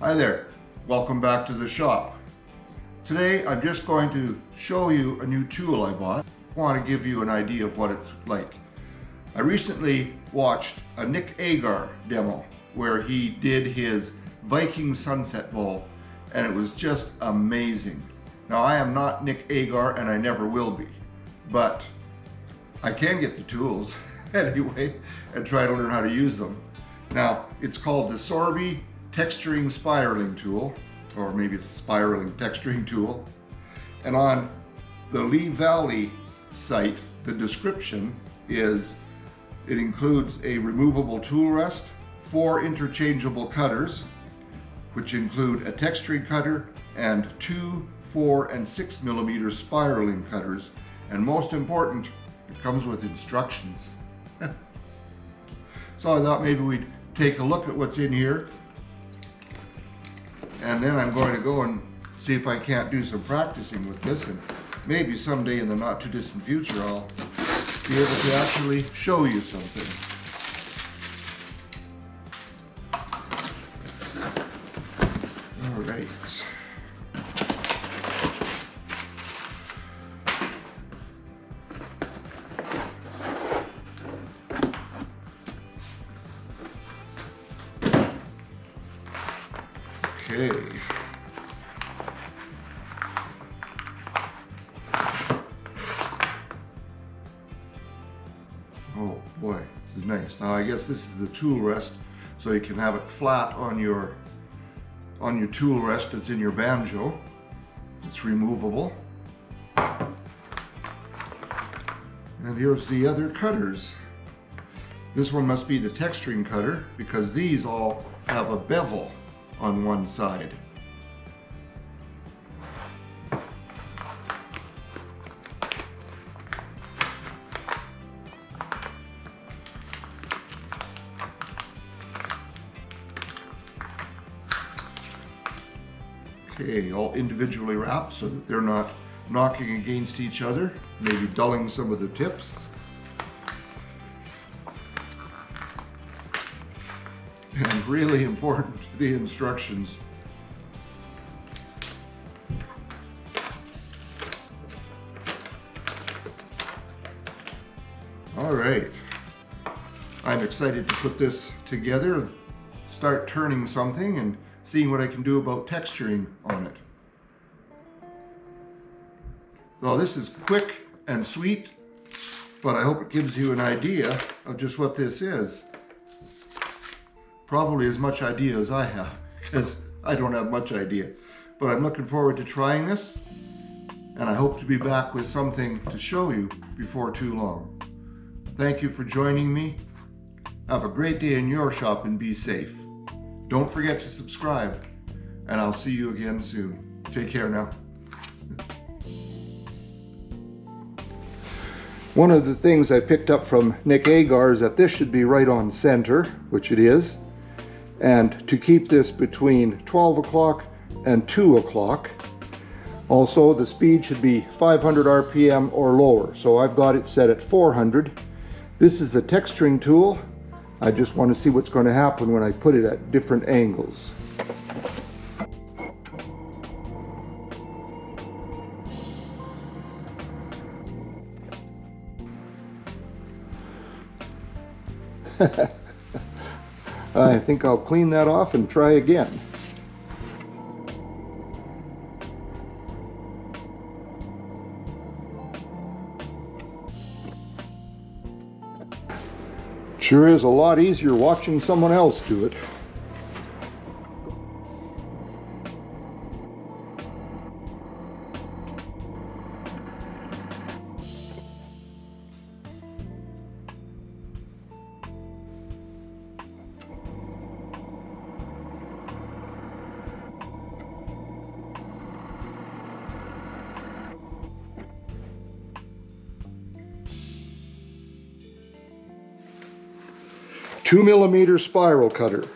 Hi there, welcome back to the shop. Today I'm just going to show you a new tool I bought. I want to give you an idea of what it's like. I recently watched a Nick Agar demo where he did his Viking sunset bowl and it was just amazing. Now I am not Nick Agar and I never will be, but I can get the tools anyway and try to learn how to use them. Now it's called the Sorby texturing spiraling tool, or maybe it's a spiraling texturing tool. And on the Lee Valley site, the description is it includes a removable tool rest, 4 interchangeable cutters, which include a texturing cutter and 2, 4, and 6 millimeter spiraling cutters. And most important, it comes with instructions. So I thought maybe we'd take a look at what's in here. And then I'm going to go and see if I can't do some practicing with this, and maybe someday in the not too distant future I'll be able to actually show you something. All right. Okay. Oh boy, this is nice. Now I guess this is the tool rest, so you can have it flat on your tool rest that's in your banjo. It's removable. And here's the other cutters. This one must be the texturing cutter because these all have a bevel on one side. Okay, all individually wrapped so that they're not knocking against each other, maybe dulling some of the tips. And really important, the instructions. All right, I'm excited to put this together, start turning something and seeing what I can do about texturing on it. Well, this is quick and sweet, but I hope it gives you an idea of just what this is. Probably as much idea as I have, because I don't have much idea. But I'm looking forward to trying this, and I hope to be back with something to show you before too long. Thank you for joining me. Have a great day in your shop and be safe. Don't forget to subscribe, and I'll see you again soon. Take care now. One of the things I picked up from Nick Agar is that this should be right on center, which it is. And to keep this between 12 o'clock and 2 o'clock. Also, the speed should be 500 RPM or lower. So I've got it set at 400. This is the texturing tool. I just want to see what's going to happen when I put it at different angles. I think I'll clean that off and try again. Sure is a lot easier watching someone else do it. Two millimeter spiral cutter.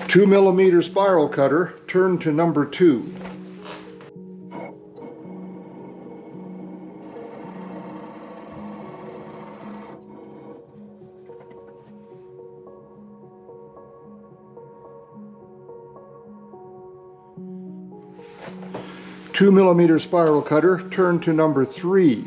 2mm spiral cutter, turn to number 2. Two-millimeter spiral cutter, turn to number 3.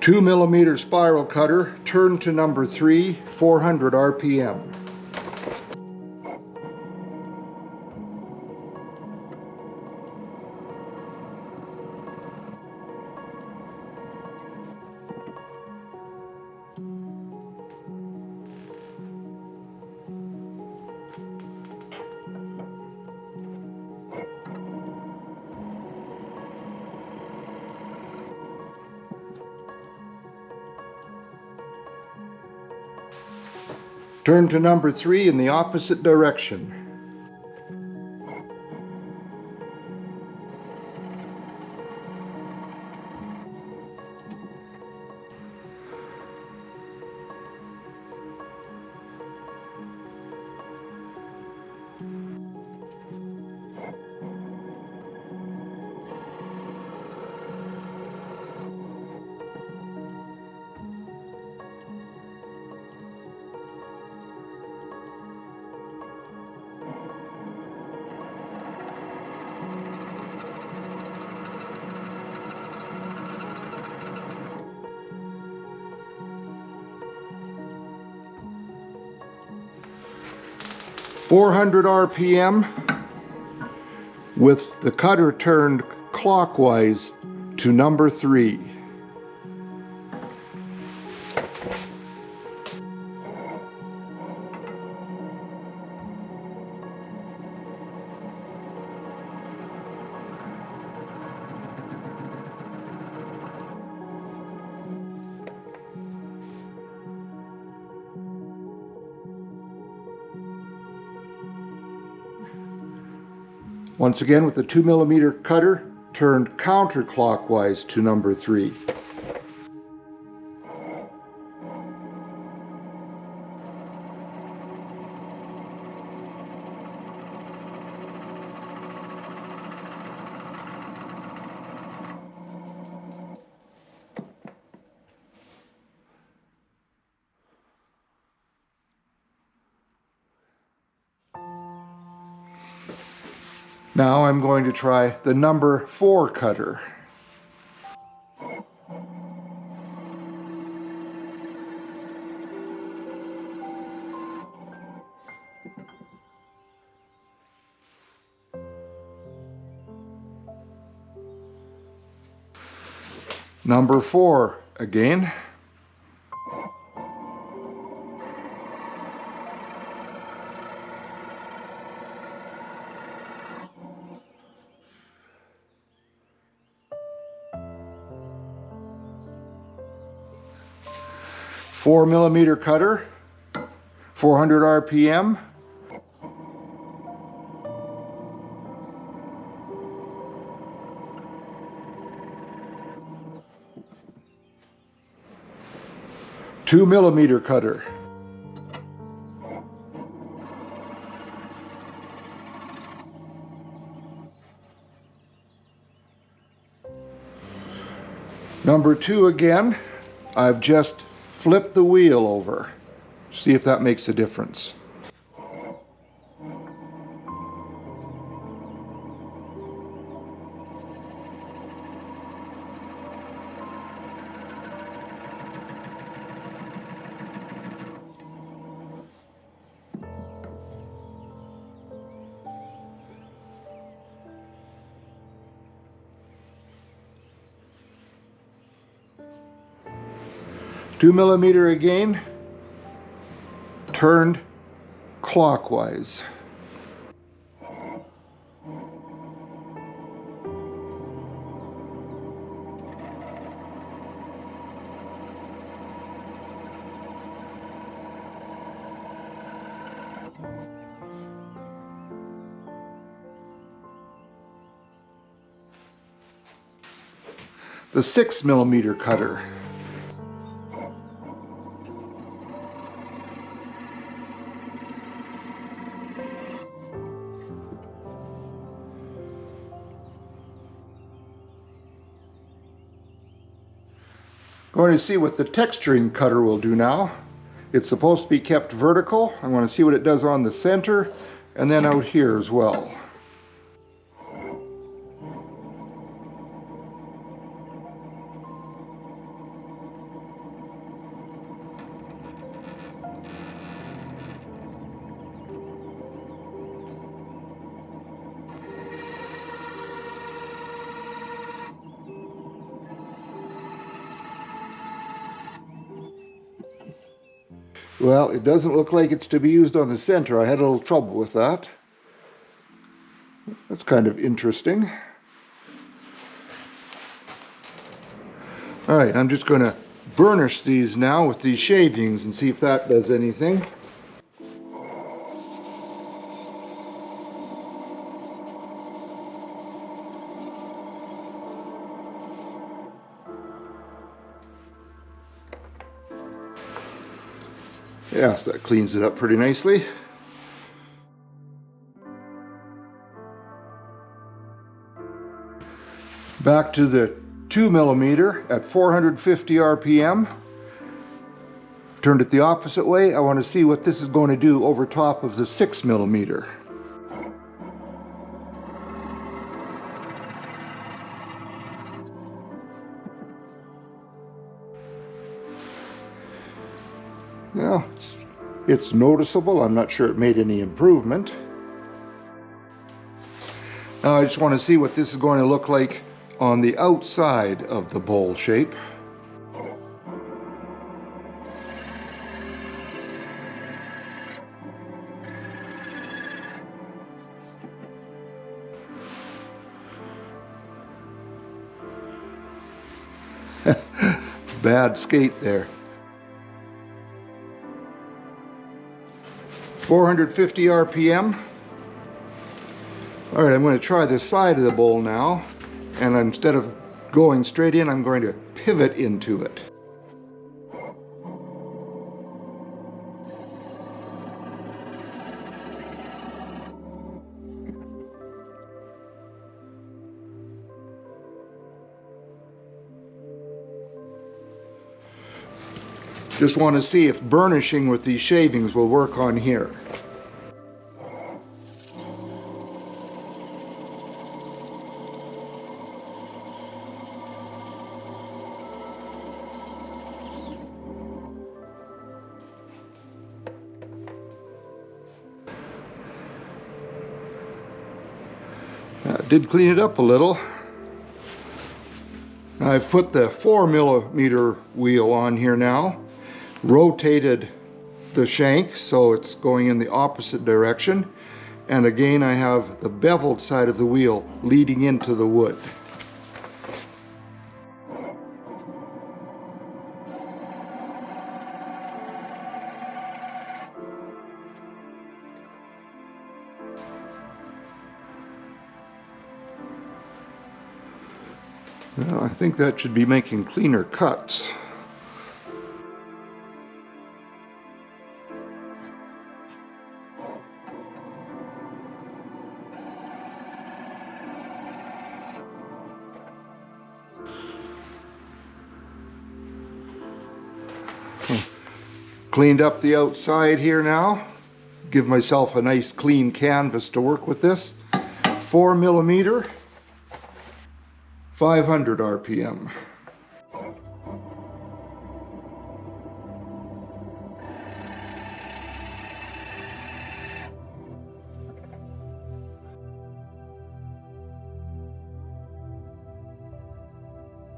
Two-millimeter spiral cutter, turn to number 3, 400 RPM. Turn to number 3 in the opposite direction. .400 RPM with the cutter turned clockwise to number 3. Once again with the 2mm cutter turned counterclockwise to number 3. Now I'm going to try the number 4 cutter. Number 4 again. Four-millimeter cutter, 400 RPM. Two-millimeter cutter. Number 2 again. I've just flipped the wheel over. See if that makes a difference. Two-millimeter again, turned clockwise. the 6mm cutter. Going to see what the texturing cutter will do now. It's supposed to be kept vertical. I want to see what it does on the center and then out here as well. Well, it doesn't look like it's to be used on the center. I had a little trouble with that. That's kind of interesting. All right, I'm just going to burnish these now with these shavings and see if that does anything. Yes, that cleans it up pretty nicely. Back to the 2mm at 450 RPM. Turned it the opposite way. I want to see what this is going to do over top of the 6mm. Well, it's noticeable. I'm not sure it made any improvement. Now I just want to see what this is going to look like on the outside of the bowl shape. Bad skate there. 450 RPM. All right, I'm going to try this side of the bowl now, and instead of going straight in, I'm going to pivot into it. Just want to see if burnishing with these shavings will work on here. Did clean it up a little. I've put the 4mm wheel on here now, rotated the shank so it's going in the opposite direction, and again I have the beveled side of the wheel leading into the wood. Well, I think that should be making cleaner cuts. Cleaned up the outside here now. Give myself a nice clean canvas to work with this. 4mm. 500 RPM.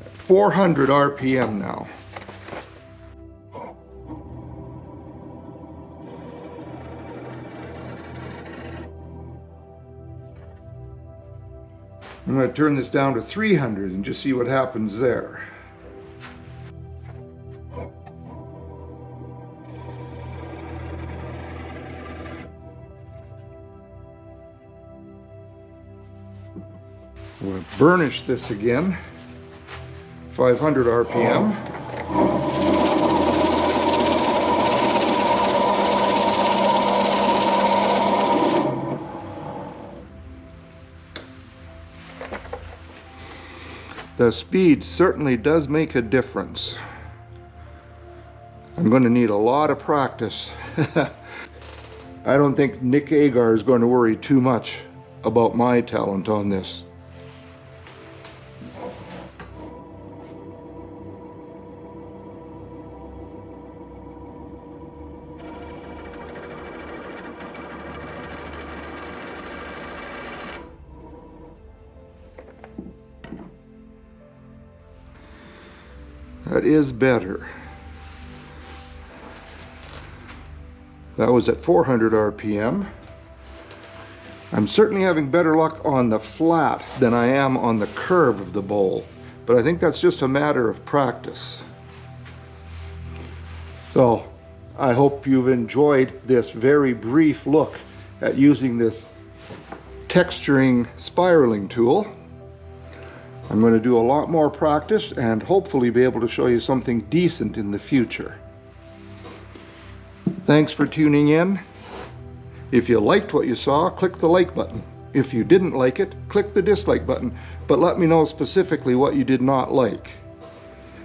At 400 RPM now. I'm going to turn this down to 300 and just see what happens there. We'll burnish this again. 500 RPM. The speed certainly does make a difference. I'm going to need a lot of practice. I don't think Nick Agar is going to worry too much about my talent on this. That is better. That was at 400 RPM. I'm certainly having better luck on the flat than I am on the curve of the bowl, but I think that's just a matter of practice. So I hope you've enjoyed this very brief look at using this texturing spiraling tool. I'm going to do a lot more practice and hopefully be able to show you something decent in the future. Thanks for tuning in. If you liked what you saw, click the like button. If you didn't like it, click the dislike button, but let me know specifically what you did not like.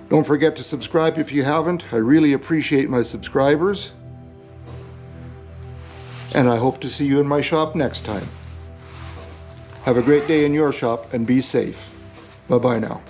Don't forget to subscribe if you haven't. I really appreciate my subscribers. And I hope to see you in my shop next time. Have a great day in your shop and be safe. Bye-bye now.